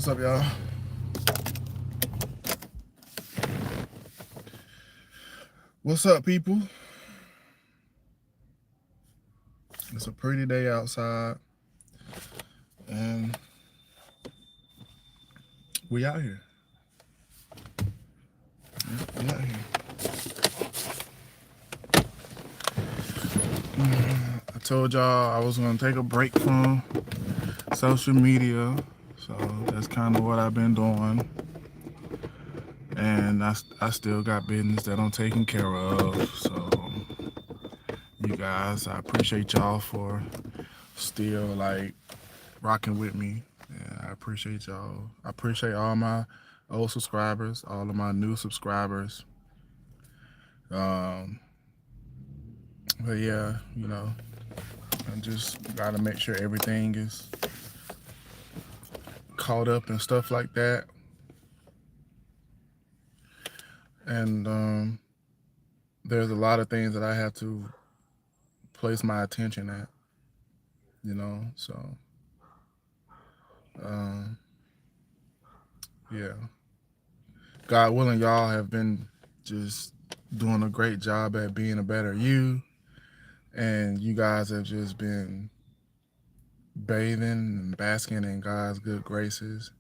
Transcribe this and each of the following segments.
What's up, y'all? What's up, people? It's a pretty day outside, and we out here. We out here. I told y'all I was gonna take a break from social media, so that's kind of what I've been doing. And I still got business that I'm taking care of. So you guys, I appreciate y'all for still like rocking with me. Yeah, I appreciate y'all. I appreciate all my old subscribers, all of my new subscribers. Um, but yeah, I just gotta make sure everything is caught up and stuff like that. And there's a lot of things that I have to place my attention at, so um, yeah. God willing, y'all have been just doing a great job at being a better you. And you guys have just been bathing and basking in God's good graces.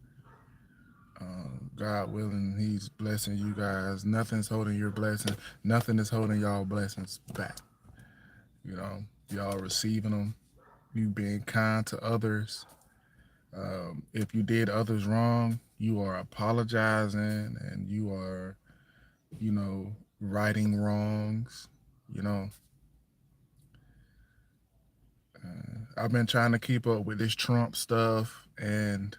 God willing, He's blessing you guys. Nothing's holding your blessing. Nothing is holding y'all blessings back. Y'all receiving them. You being kind to others. If you did others wrong, you are apologizing and you are, righting wrongs. You know, I've been trying to keep up with this Trump stuff, and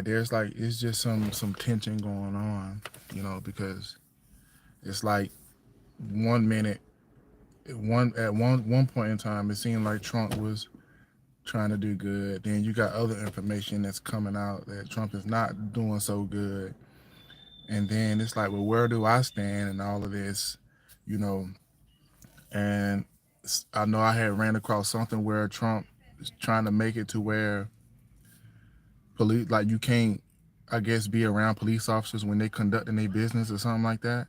there's it's just some tension going on, because it's like 1 minute, one point in time, it seemed like Trump was trying to do good. Then you got other information that's coming out that Trump is not doing so good, and then it's like, well, where do I stand in all of this, you know? And I know I had ran across something where Trump is trying to make it to where police, like, you can't, I guess, be around police officers when they conducting their business or something like that.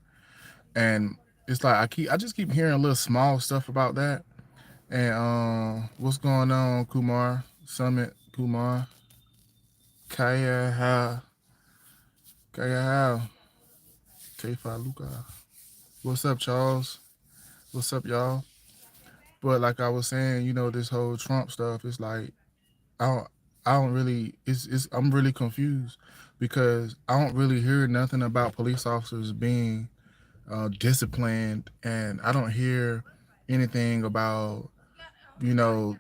And it's like I just keep hearing little small stuff about that. And what's going on, Kumar? Summit Kumar. Kaya how K5 Luca. What's up, Charles? What's up, y'all? But like I was saying, this whole Trump stuff, it's like I don't I don't really it's I'm really confused because I don't really hear nothing about police officers being disciplined, and I don't hear anything about you know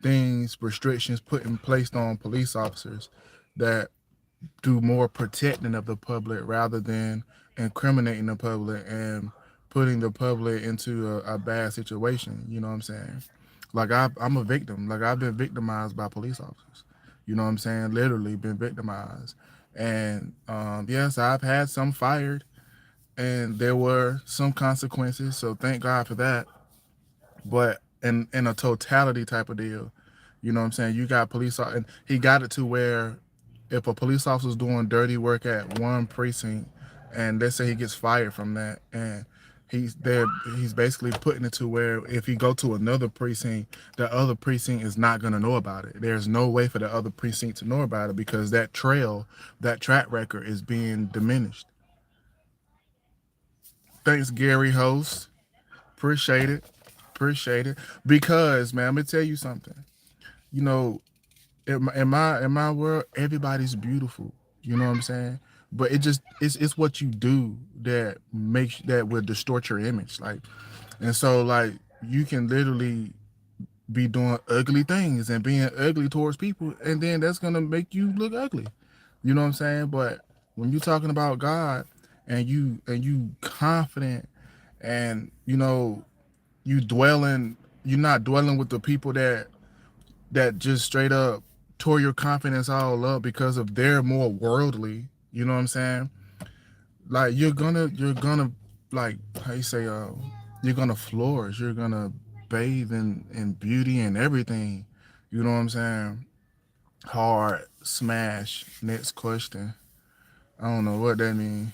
things, restrictions put in placed on police officers that do more protecting of the public rather than incriminating the public and putting the public into a bad situation. You know what I'm saying? Like I'm a victim. Like I've been victimized by police officers. You know what I'm saying? Literally been victimized. And yes, I've had some fired, and there were some consequences. So thank God for that. But in a totality type of deal, you know what I'm saying? You got and he got it to where if a police officer's doing dirty work at one precinct, and let's say he gets fired from that, and he's there, he's basically putting it to where if he go to another precinct, the other precinct is not going to know about it. There's no way for the other precinct to know about it because that track record is being diminished. Thanks, Gary Host. Appreciate it. Appreciate it. Because, man, I'm gonna tell you something. You know, in my world, everybody's beautiful. You know what I'm saying? But it's what you do that will distort your image. And so you can literally be doing ugly things and being ugly towards people, and then that's gonna make you look ugly. You know what I'm saying? But when you're talking about God, and you confident, and you're not dwelling with the people that just straight up tore your confidence all up because of they're more worldly. You know what I'm saying? Like you're gonna like how you say you're gonna flourish. You're gonna bathe in beauty and everything. You know what I'm saying? Hard smash. Next question. I don't know what that means,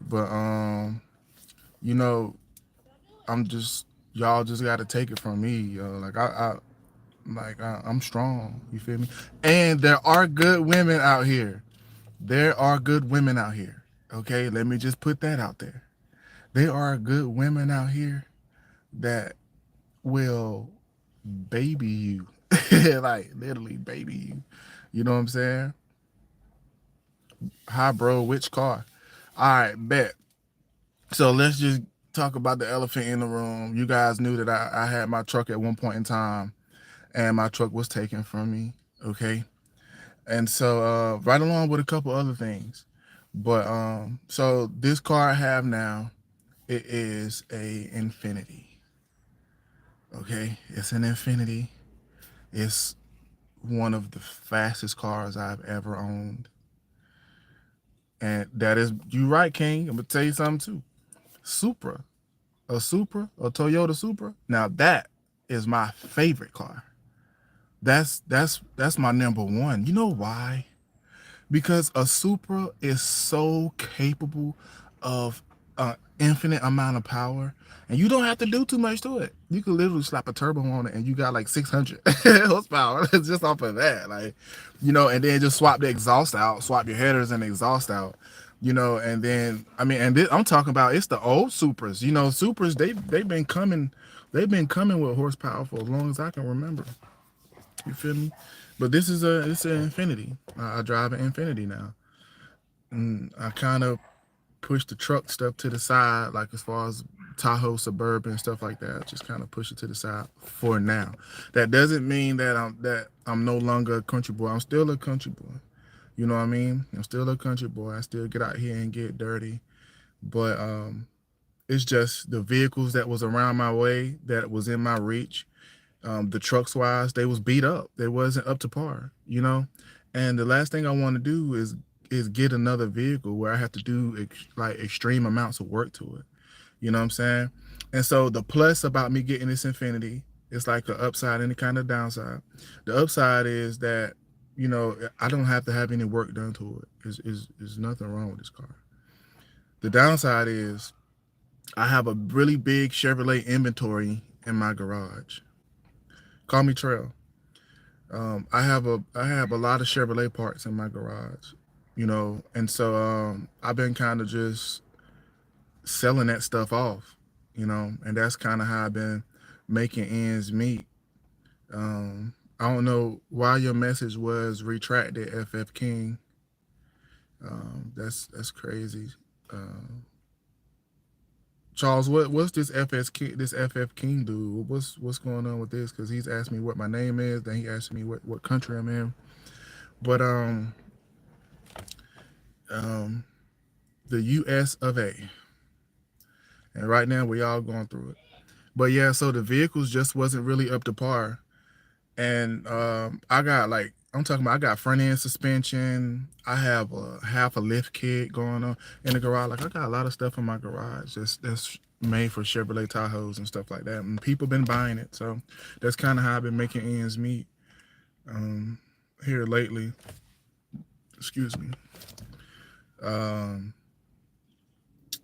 but you know, I'm just y'all just got to take it from me, yo. I'm strong. You feel me? And there are good women out here. There are good women out here. Okay, let me just put that out there. There are good women out here that will baby you, like literally baby you. You know what I'm saying? Hi, bro. Which car? All right, bet. So let's just talk about the elephant in the room. You guys knew that I had my truck at one point in time, and my truck was taken from me. Okay, and so right along with a couple other things, but so this car I have now, it is a Infinity. Okay, it's an Infinity. It's one of the fastest cars I've ever owned. And that is, you right, King. I'm gonna tell you something too. Supra, a Toyota Supra. Now that is my favorite car. That's my number one. You know why? Because a Supra is so capable of an infinite amount of power, and you don't have to do too much to it. You can literally slap a turbo on it, and you got like 600 horsepower just off of that. Like, and then just swap the exhaust out, swap your headers and exhaust out. And then I mean, and I'm talking about it's the old Supras. Supras they've been coming with horsepower for as long as I can remember. You feel me? But it's an Infinity. I drive an Infinity now. And I kind of push the truck stuff to the side, like as far as Tahoe Suburban stuff like that. Just kind of push it to the side for now. That doesn't mean that I'm no longer a country boy. I'm still a country boy. You know what I mean? I'm still a country boy. I still get out here and get dirty. But it's just the vehicles that was around my way, that was in my reach. The trucks wise, they was beat up. They wasn't up to par. And the last thing I want to do is get another vehicle where I have to do like extreme amounts of work to it. You know what I'm saying? And so the plus about me getting this Infinity, it's like an upside and a kind of downside. The upside is that I don't have to have any work done to it. There's nothing wrong with this car. The downside is I have a really big Chevrolet inventory in my garage. Call me Trail. I have a lot of Chevrolet parts in my garage. And so I've been kind of just selling that stuff off, and that's kind of how I've been making ends meet. I don't know why your message was retracted, FF King. That's crazy. Um, Charles, what's this FF King dude? What's going on with this? Because he's asked me what my name is, then he asked me what country I'm in. But um, the U.S. of A. And right now we all going through it. But yeah, so the vehicles just wasn't really up to par. And I got I got front end suspension. I have a half a lift kit going on in the garage. Like I got a lot of stuff in my garage that's made for Chevrolet Tahoes and stuff like that. And people been buying it. So that's kind of how I've been making ends meet um, here lately. Excuse me. Um,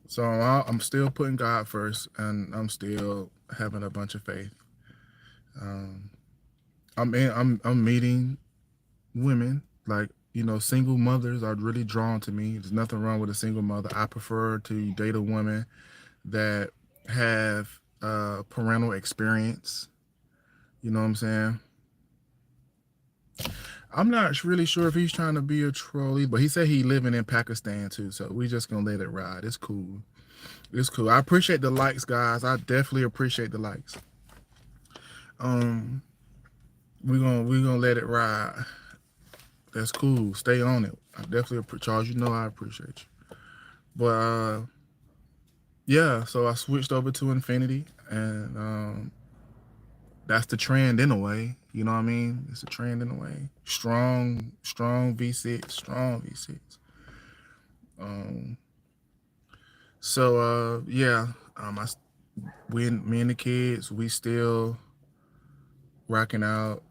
so I'm still putting God first, and I'm still having a bunch of faith. Um, I'm meeting women, like single mothers are really drawn to me. There's nothing wrong with a single mother. I prefer to date a woman that have parental experience. You know what I'm saying? I'm not really sure if he's trying to be a troll, but he said he living in Pakistan too, so we just gonna let it ride. It's cool. It's cool. I appreciate the likes, guys. I definitely appreciate the likes. um we gonna let it ride. That's cool. Stay on it. I definitely Charles, I appreciate you. But yeah, so I switched over to Infinity, and that's the trend in a way. You know what I mean? It's a trend in a way. Strong V6, strong V6. Um, so yeah, me and the kids, we still rocking out.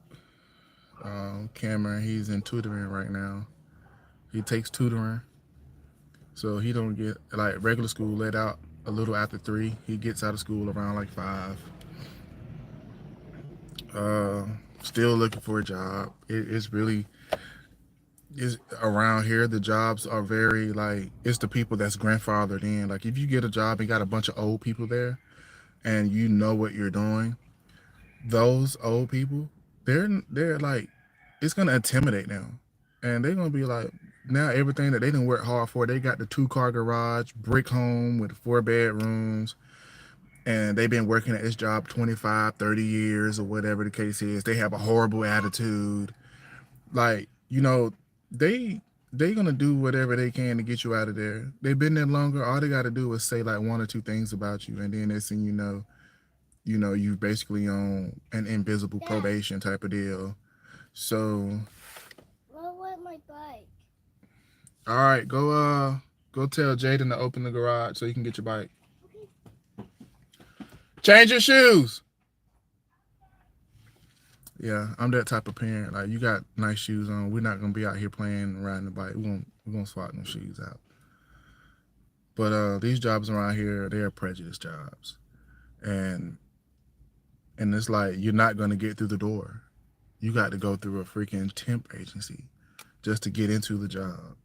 Cameron, he's in tutoring right now. He takes tutoring, so he don't get like regular school let out a little after 3. He gets out of school around like 5. Uh, Still looking for a job. It's really is around here. The jobs are very like it's the people that's grandfathered in. Like if you get a job and got a bunch of old people there, and you know what you're doing, those old people, they're like it's gonna intimidate them, and they're gonna be like now everything that they didn't work hard for. They got the 2-car garage, brick home with 4 bedrooms, and they've been working at this job 25, 30 years or whatever the case is. They have a horrible attitude. Like, they gonna do whatever they can to get you out of there. They've been there longer. All they gotta do is say like 1 or 2 things about you, and then next thing you basically on an invisible probation type of deal. So What with my bike? all right, go tell Jaden to open the garage so you can get your bike. Change your shoes. Yeah, I'm that type of parent. Like you got nice shoes on. We're not gonna be out here playing riding the bike. We're gonna swap them shoes out. But these jobs around here, they're prejudice jobs. And it's like you're not gonna get through the door. You got to go through a freaking temp agency just to get into the job.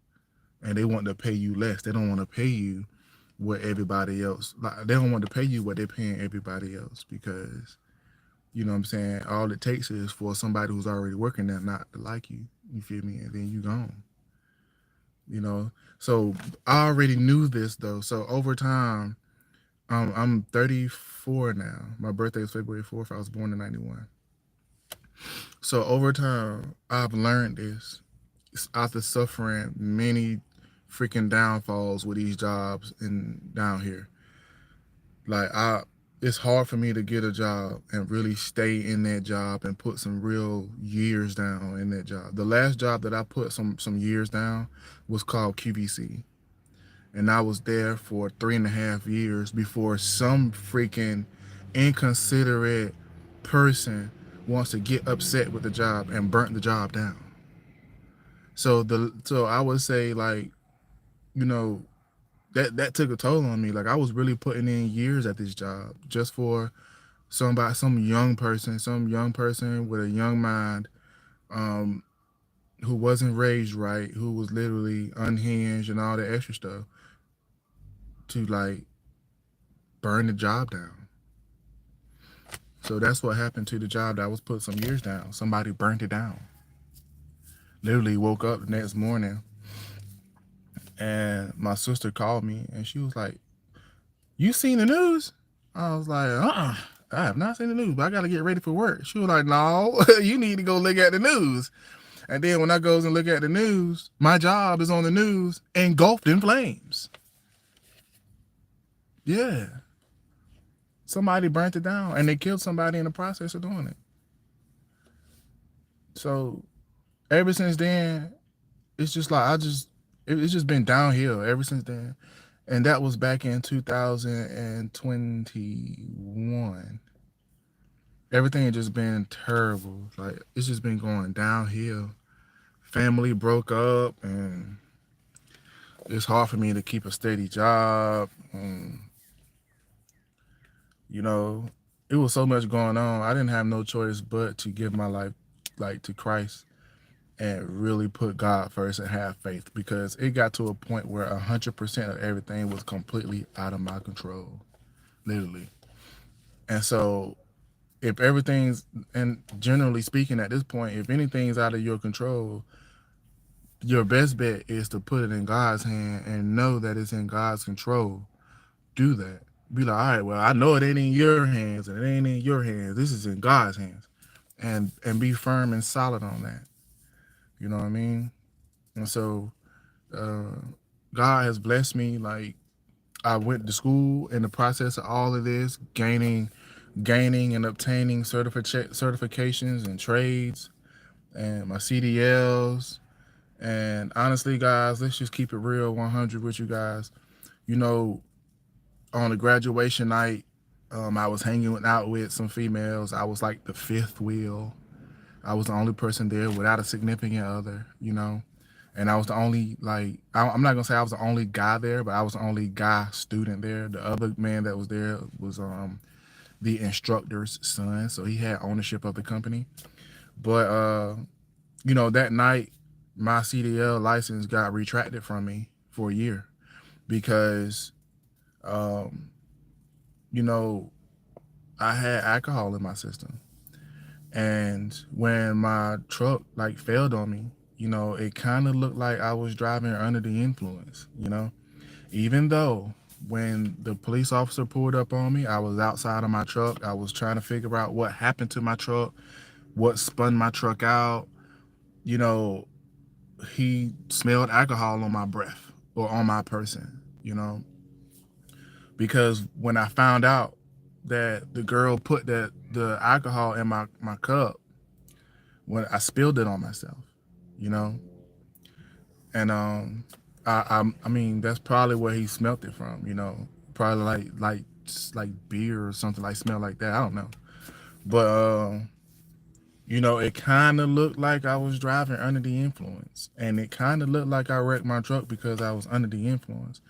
And they want to pay you less. They don't want to pay you what everybody else like they don't want to pay you what they're paying everybody else because you know what I'm saying, all it takes is for somebody who's already working there not to like you. You feel me? And then you gone. You know? So I already knew this though. So over time, I'm 34 now. My birthday is February 4th. I was born in 91. So over time, I've learned this after suffering many freaking downfalls with these jobs and down here. Like it's hard for me to get a job and really stay in that job and put some real years down in that job. The last job that I put some years down was called QVC, and I was there for 3.5 years before some freaking inconsiderate person wants to get upset with the job and burnt the job down. So I would say like you know that took a toll on me. Like I was really putting in years at this job just for some young person with a young mind, um, who wasn't raised right, who was literally unhinged and all the extra stuff to like burn the job down. So that's what happened to the job that I was put some years down. Somebody burnt it down. Literally woke up the next morning and my sister called me and she was like, "You seen the news?" I was like, I have not seen the news, but I got to get ready for work. She was like, "No, you need to go look at the news." And then when I goes and look at the news, my job is on the news engulfed in flames. Yeah. Somebody burnt it down and they killed somebody in the process of doing it. So ever since then, it's just like it's just been downhill ever since then. And that was back in 2021. Everything had just been terrible. Like it's just been going downhill. Family broke up and it's hard for me to keep a steady job. You know, it was so much going on. I didn't have no choice but to give my life like to Christ and really put God first and have faith because it got to a point where 100% of everything was completely out of my control, literally. And so if everything's, and generally speaking at this point, if anything's out of your control, your best bet is to put it in God's hand and know that it's in God's control. Do that. Be like, all right, well, I know it ain't in your hands and it ain't in your hands. This is in God's hands. And be firm and solid on that. You know what I mean? And so uh, God has blessed me. Like I went to school in the process of all of this, gaining and obtaining certifications and trades and my CDLs. And honestly, guys, let's just keep it real 100 with you guys. You know, on the graduation night, I was hanging out with some females. I was like the fifth wheel. I was the only person there without a significant other, and I was the only I'm not gonna say I was the only guy there, but I was the only guy student there. The other man that was there was the instructor's son, so he had ownership of the company. But that night my CDL license got retracted from me for a year because um, you know I had alcohol in my system. And when my truck failed on me, it kind of looked like I was driving under the influence. Even though when the police officer pulled up on me, I was outside of my truck. I was trying to figure out what happened to my truck, what spun my truck out. You know, he smelled alcohol on my breath or on my person, because when I found out that the girl put the alcohol in my cup, when I spilled it on myself, you know, and I mean that's probably where he smelt it from, probably like beer or something like smell like that. I don't know, but it kind of looked like I was driving under the influence, and it kind of looked like I wrecked my truck because I was under the influence.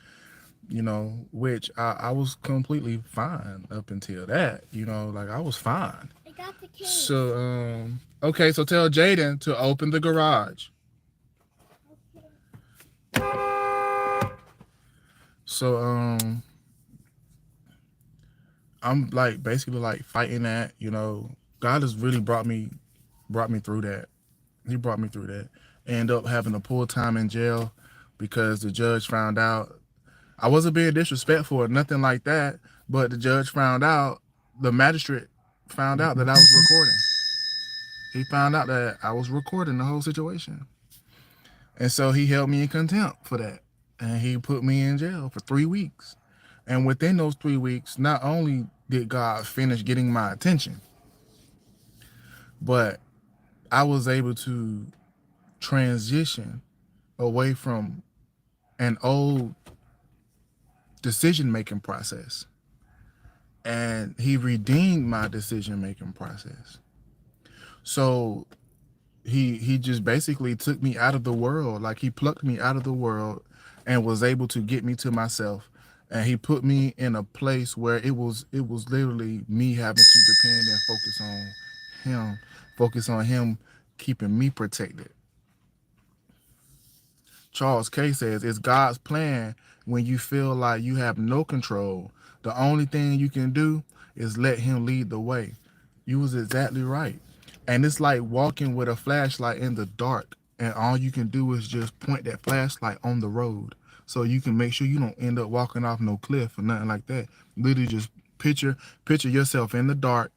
Which I was completely fine up until that. Like I was fine. I got the key. So okay, so tell Jaden to open the garage. So I'm basically fighting that. God has really brought me through that. He brought me through that. End up having to pull time in jail because the judge found out I wasn't being disrespectful or nothing like that, but the judge found out, the magistrate found out that I was recording. He found out that I was recording the whole situation. And so he held me in contempt for that. And he put me in jail for 3 weeks. And within those 3 weeks, not only did God finish getting my attention, but I was able to transition away from an old decision making process. And he redeemed my decision making process. So he just basically took me out of the world. Like he plucked me out of the world and was able to get me to myself. And he put me in a place where it was literally me having to depend and focus on him keeping me protected. Charles K says it's God's plan when you feel like you have no control. The only thing you can do is let him lead the way. You was exactly right. And it's like walking with a flashlight in the dark, and all you can do is just point that flashlight on the road so you can make sure you don't end up walking off no cliff or nothing like that. Literally just picture yourself in the dark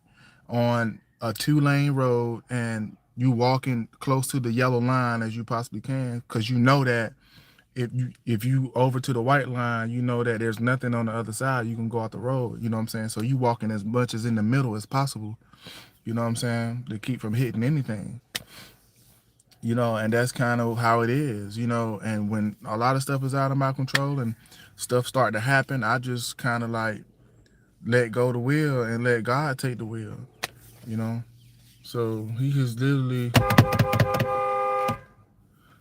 on a 2-lane road, and you walking close to the yellow line as you possibly can, because you know that if you over to the white line, you know that there's nothing on the other side. You can go out the road. You know what I'm saying? So you walking as much as in the middle as possible. You know what I'm saying? To keep from hitting anything. And that's kind of how it is. And when a lot of stuff is out of my control and stuff start to happen, I just kind of let go the wheel and let God take the wheel. You know. So he has literally.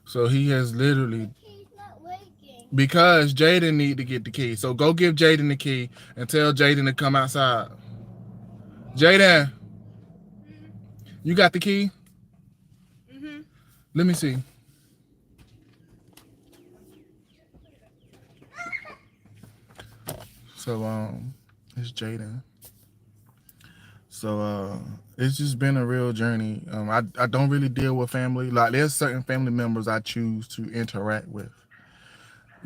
So he has literally. The key's not working. Because Jaden need to get the key. So go give Jaden the key and tell Jaden to come outside. Jaden, you got the key? Let me see. So it's Jaden. So it's just been a real journey. I don't really deal with family. Like there's certain family members I choose to interact with.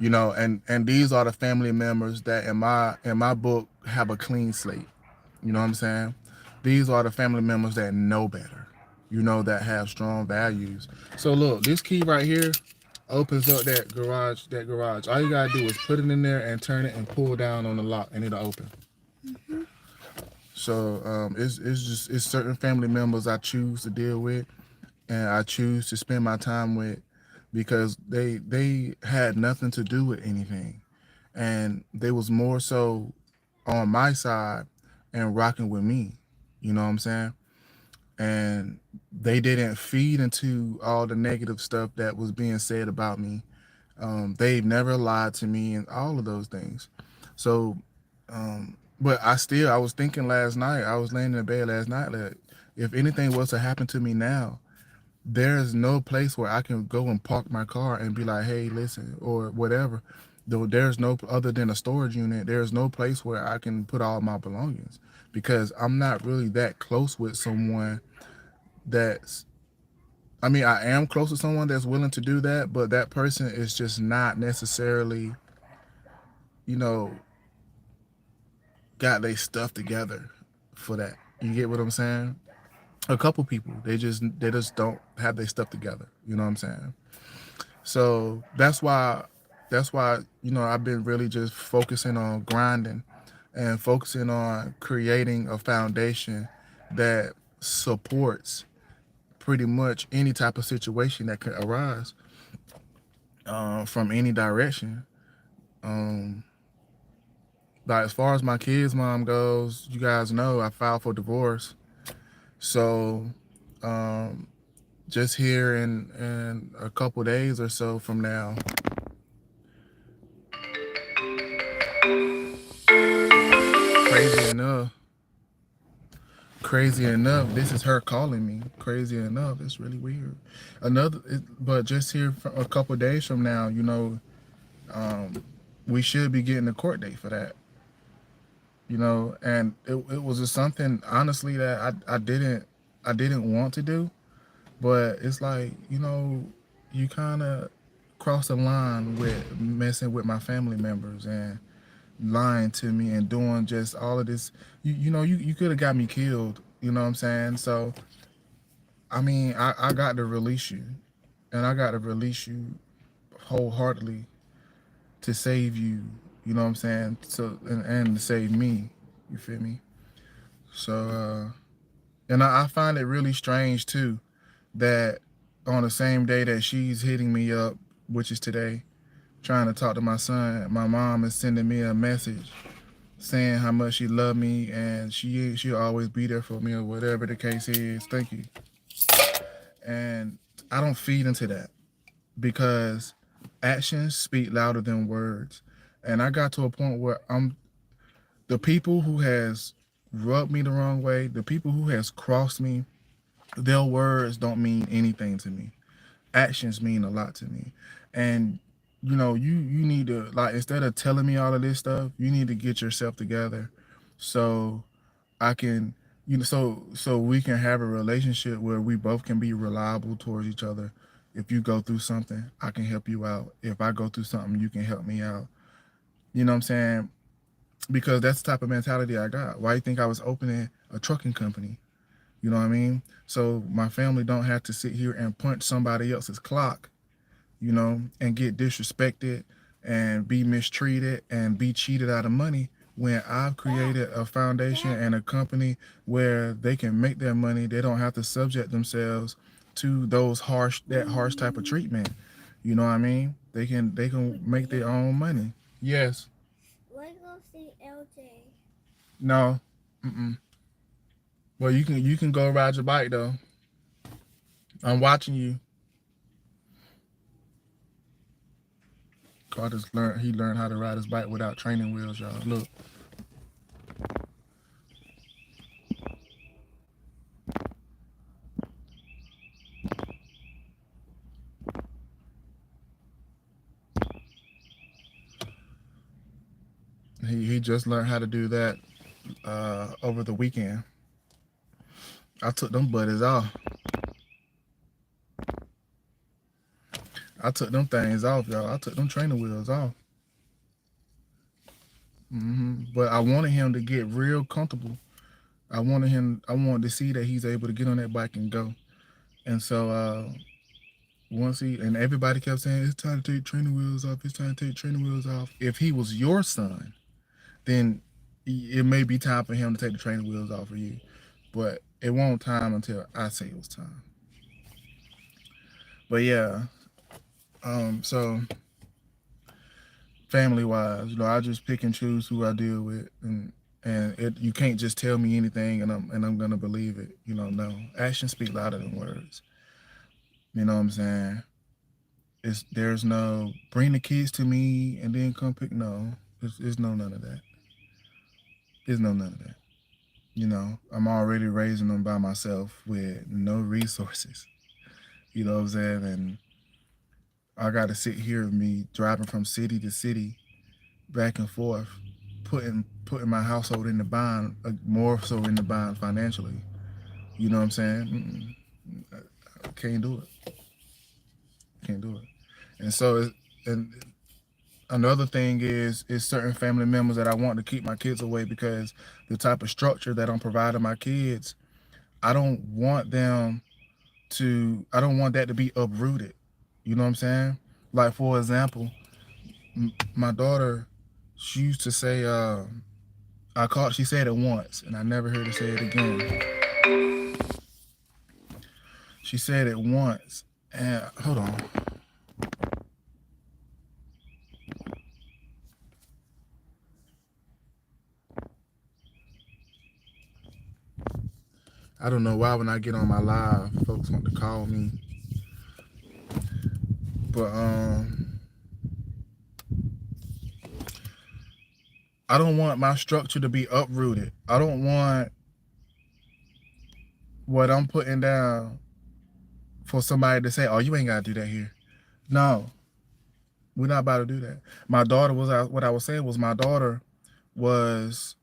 And these are the family members that in my book have a clean slate. You know what I'm saying? These are the family members that know better, that have strong values. So look, this key right here opens up that garage. All you gotta do is put it in there and turn it and pull down on the lock and it'll open. So it's certain family members I choose to deal with and I choose to spend my time with because they had nothing to do with anything. And they was more so on my side and rocking with me. You know what I'm saying? and they didn't feed into all the negative stuff that was being said about me. They've never lied to me and all of those things. So, but I was thinking last night, I was laying in bed last night that if anything was to happen to me now, there's no place where I can go and park my car and be like, hey, listen, or whatever. Though there's no other than a storage unit, there's no place where I can put all my belongings because I'm not really that close with someone that's I mean, I am close to someone that's willing to do that, but that person is just not necessarily, you know, got their stuff together for that. You get what I'm saying? A couple people, they just don't have their stuff together. You know what I'm saying? So that's why I've been really just focusing on grinding and focusing on creating a foundation that supports pretty much any type of situation that could arise from any direction. Um, like as far as my kids' mom goes, you guys know I filed for divorce. So um, just here in a couple days or so from now, crazy enough, crazy enough, this is her calling me. Crazy enough, it's really weird. But just here for a couple days from now, um, we should be getting a court date for that. And it was just something honestly that I didn't want to do, but it's like you kind of cross the line with messing with my family members and lying to me and doing just all of this. You could have got me killed. You know what I'm saying? So I mean, I got to release you, and I got to release you wholeheartedly to save you. You know what I'm saying? So and to save me. You feel me? So and I find it really strange too that on the same day that she's hitting me up, which is today, trying to talk to my son, my mom is sending me a message saying how much she loved me and she'll always be there for me or whatever the case is. Thank you. And I don't feed into that because actions speak louder than words. And I got to a point where the people who has rubbed me the wrong way, the people who has crossed me, their words don't mean anything to me. Actions mean a lot to me. And you need to, like, instead of telling me all of this stuff, you need to get yourself together so I can so we can have a relationship where we both can be reliable towards each other. If you go through something, I can help you out. If I go through something, you can help me out. You know what I'm saying? Because that's the type of mentality I got. Why you think I was opening a trucking company? You know what I mean? So my family don't have to sit here and punch somebody else's clock, and get disrespected and be mistreated and be cheated out of money when I've created a foundation and a company where they can make their money. They don't have to subject themselves to that harsh type of treatment. You know what I mean? They can make their own money. Yes. Let's go see LJ. No. Mm-mm. Well, you can go ride your bike though. I'm watching you. He learned how to ride his bike without training wheels, y'all. Look, he just learned how to do that over the weekend. I took them buddies off. I took them things off, y'all. I took them training wheels off. But I wanted him to get real comfortable. I wanted to see that he's able to get on that bike and go. And so and everybody kept saying it's time to take training wheels off. It's time to take training wheels off. If he was your son, then it may be time for him to take the training wheels off for you. But it won't time until I say it was time. But yeah, so family wise, I just pick and choose who I deal with, and And you can't just tell me anything and I'm gonna believe it. No. Actions speak louder than words. You know what I'm saying? There's no bring the kids to me and then come pick. No, there's no none of that. There's no none of that. I'm already raising them by myself with no resources. You know what I'm saying? And I got to sit here with me driving from city to city, back and forth, putting my household in the bind, more so in the bind financially. You know what I'm saying? I can't do it. Can't do it. And so, and another thing is certain family members that I want to keep my kids away because the type of structure that I'm providing my kids, I don't want them I don't want that to be uprooted. You know what I'm saying? Like, for example, my daughter, she used to say, she said it once and I never heard her say it again. She said it once and hold on. I don't know why when I get on my live, folks want to call me. But I don't want my structure to be uprooted. I don't want what I'm putting down for somebody to say, "Oh, you ain't gotta do that here." No, we're not about to do that. My daughter what I was saying was my daughter was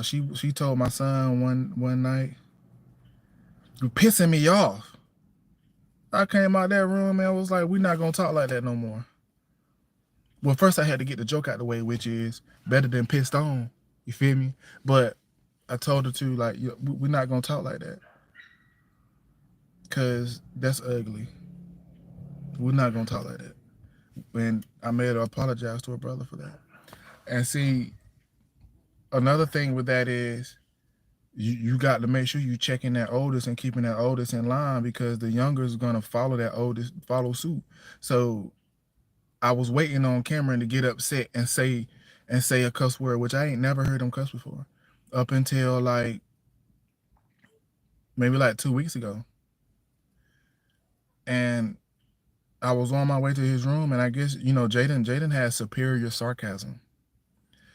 she told my son one night, "You pissing me off." I came out that room and I was like, "We're not gonna talk like that no more." Well, first I had to get the joke out the way, which is better than pissed on. You feel me? But I told her to, like, we're not gonna talk like that because that's ugly. We're not gonna talk like that. And I made her apologize to her brother for that. And see, another thing with that is you got to make sure you checking that oldest and keeping that oldest in line because the younger is gonna follow suit. So I was waiting on Cameron to get upset and say a cuss word, which I ain't never heard him cuss before, up until like maybe like 2 weeks ago. And I was on my way to his room, and I guess Jaden has superior sarcasm.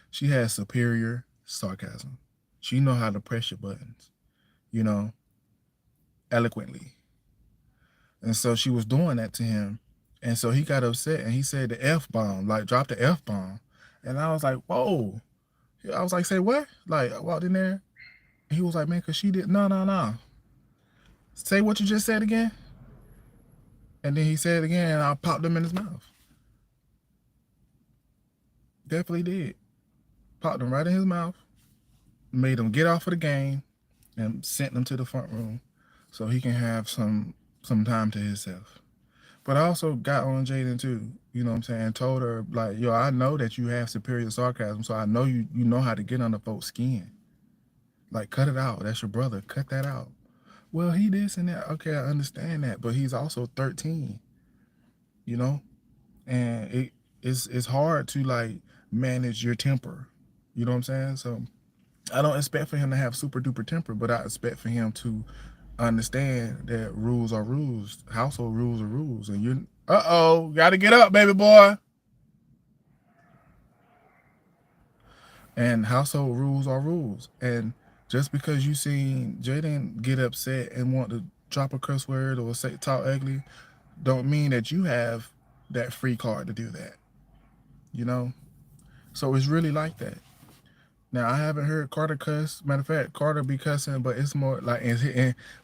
She has superior sarcasm. She know how to press your buttons, you know, eloquently. And so she was doing that to him. And so he got upset and he said the F bomb, like dropped the F bomb. And I was like, whoa. I was like, say what? Like, I walked in there. And he was like, man, because she did. No. Say what you just said again. And then he said it again, and I popped him in his mouth. Definitely did. Popped him right in his mouth. Made him get off of the game and sent him to the front room so he can have some time to himself. But I also got on Jaden too, you know what I'm saying? Told her, like, yo, I know that you have superior sarcasm, so I know you know how to get under folks' skin. Like, cut it out. That's your brother. Cut that out. Well, he this and that. Okay, I understand that, but he's also 13, you know? And it's hard to, like, manage your temper. You know what I'm saying? So I don't expect for him to have super duper temper, but I expect for him to understand that rules are rules. Household rules are rules. And you gotta get up, baby boy. And household rules are rules. And just because you seen Jaden get upset and want to drop a curse word or talk ugly, don't mean that you have that free card to do that. You know? So it's really like that. Now I haven't heard Carter cuss. Matter of fact, Carter be cussing, but it's more like,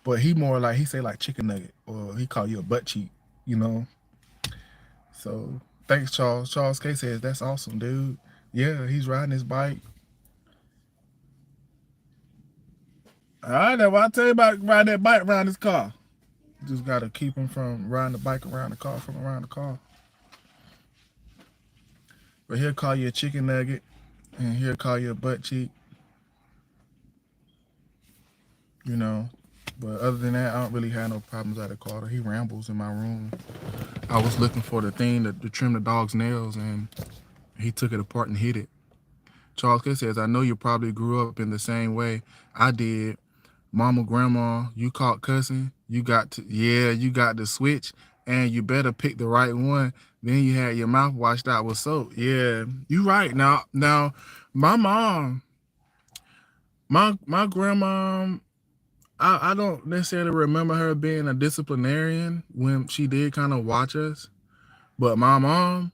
but he more like he say like chicken nugget, or he call you a butt cheek, you know. So thanks, Charles. Charles K says that's awesome, dude. Yeah, he's riding his bike. All right, now I tell you about riding that bike around his car. Just gotta keep him from riding the bike around the car, from around the car. But he'll call you a chicken nugget, and he'll call you a butt cheek. You know. But other than that, I don't really have no problems out of Carter. He rambles in my room. I was looking for the thing to trim the dog's nails, and he took it apart and hit it. Charles K says, I know you probably grew up in the same way I did. Mama, grandma, you caught cussing. You got to, yeah, you got to switch, and you better pick the right one. Then you had your mouth washed out with soap. Yeah, you right. Now, my mom, my grandma, I don't necessarily remember her being a disciplinarian when she did kind of watch us. But my mom,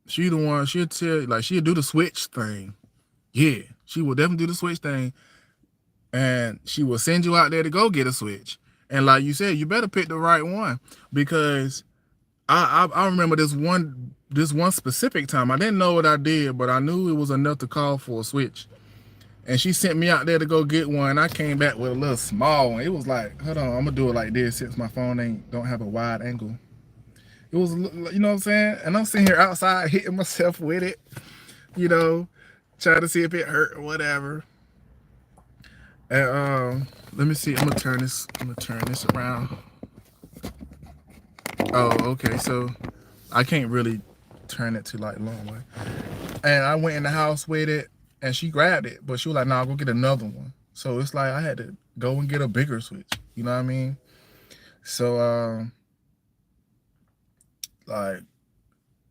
she the one, she'll tell, like, she'll do the switch thing. Yeah, she will definitely do the switch thing. And she will send you out there to go get a switch. And like you said, you better pick the right one, because I remember this one specific time. I didn't know what I did, but I knew it was enough to call for a switch. And she sent me out there to go get one. I came back with a little small one. It was like, hold on, I'm gonna do it like this since my phone don't have a wide angle. It was, you know what I'm saying? And I'm sitting here outside hitting myself with it, you know, trying to see if it hurt or whatever. And let me see. I'm gonna turn this. I'm gonna turn this around. Oh, okay. So I can't really turn it to like long way. And I went in the house with it, and she grabbed it, but she was like, "Nah, go get another one." So it's like I had to go and get a bigger switch. You know what I mean? So like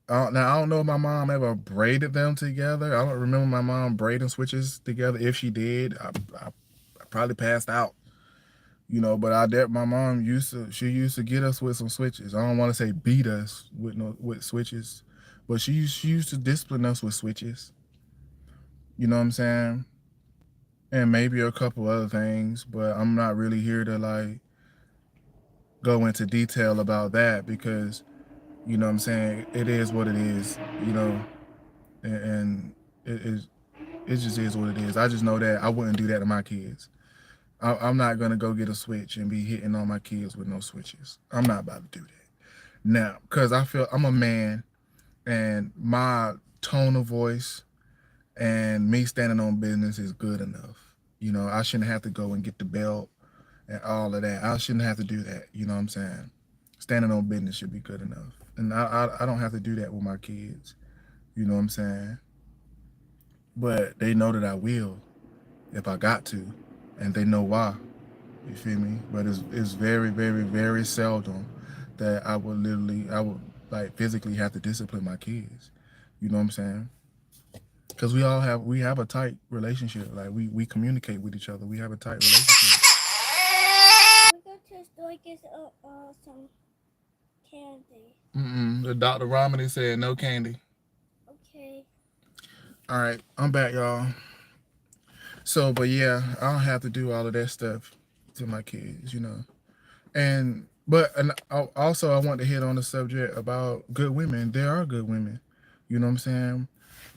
now I don't know if my mom ever braided them together. I don't remember my mom braiding switches together. If she did, I probably passed out. But my mom used to get us with some switches. I don't want to say beat us with switches, but she used to discipline us with switches. You know what I'm saying? And maybe a couple other things, but I'm not really here to like go into detail about that, because you know what I'm saying, it is what it is. And it just is what it is. I just know that I wouldn't do that to my kids. I'm not gonna go get a switch and be hitting on my kids with no switches. I'm not about to do that now, because I feel I'm a man, and my tone of voice and me standing on business is good enough. I shouldn't have to go and get the belt and all of that. I shouldn't have to do that. You know what I'm saying? Standing on business should be good enough, and I don't have to do that with my kids. You know what I'm saying? But they know that I will if I got to, and they know why. You feel me? But it's very, very, very seldom that I would like physically have to discipline my kids. You know what I'm saying? Because we have a tight relationship. Like we communicate with each other. We have a tight relationship. We go to the store get some candy. The Dr. Romney said no candy. Okay. All right, I'm back, y'all. So, but yeah, I don't have to do all of that stuff to my kids. Also I want to hit on the subject about good women. There are good women. You know what I'm saying?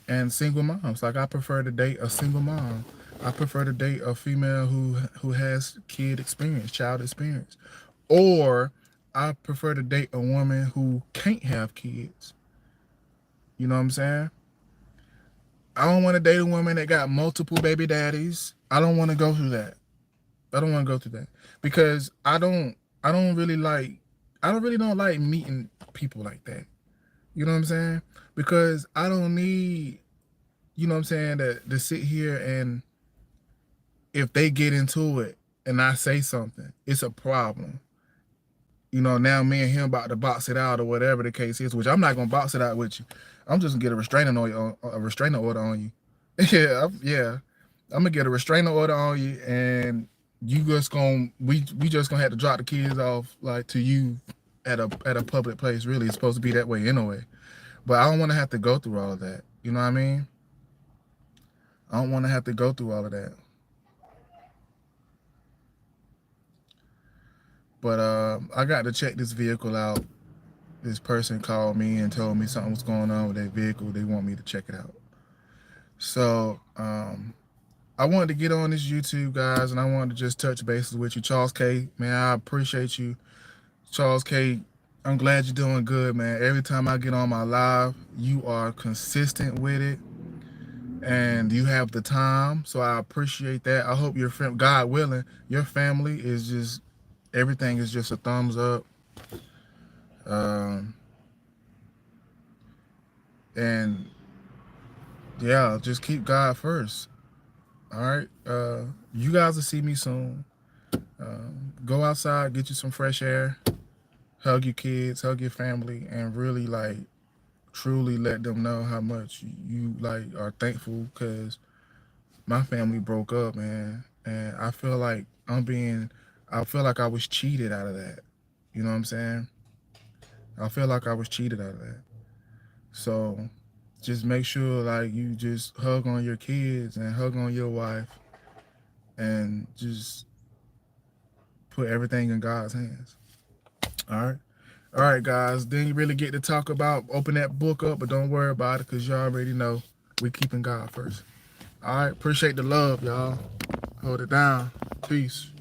And single moms. Like, I prefer to date a single mom. I prefer to date a female who has kid experience, child experience. Or I prefer to date a woman who can't have kids. You know what I'm saying? I don't want to date a woman that got multiple baby daddies. I don't want to go through that. I don't want to go through that, because I don't really like I don't really don't like meeting people like that. You know what I'm saying? Because I don't need, you know what I'm saying, to sit here, and if they get into it and I say something, it's a problem. Now me and him about to box it out or whatever the case is, which I'm not gonna box it out with you. I'm just gonna get a restraining order on you. Yeah. I'm gonna get a restraining order on you, and you just gonna we just gonna have to drop the kids off, like, to you at a public place. Really, it's supposed to be that way anyway. But I don't want to have to go through all of that. You know what I mean? I don't want to have to go through all of that. But I got to check this vehicle out. This person called me and told me something was going on with that vehicle. They want me to check it out. So I wanted to get on this YouTube, guys, and I wanted to just touch bases with you. Charles K, man, I appreciate you. Charles K, I'm glad you're doing good, man. Every time I get on my live, you are consistent with it, and you have the time. So I appreciate that. I hope God willing, your family is just, everything is just a thumbs up. Um, and yeah, just keep God first. All right. You guys will see me soon. Go outside, get you some fresh air, hug your kids, hug your family, and really like truly let them know how much you like are thankful because my family broke up, man, and I feel like I was cheated out of that. You know what I'm saying? I feel like I was cheated out of that. So just make sure like you just hug on your kids and hug on your wife and just put everything in God's hands. All right. All right, guys. Then you really get to talk about open that book up, but don't worry about it because you already know we keeping God first. All right. Appreciate the love, y'all. Hold it down. Peace.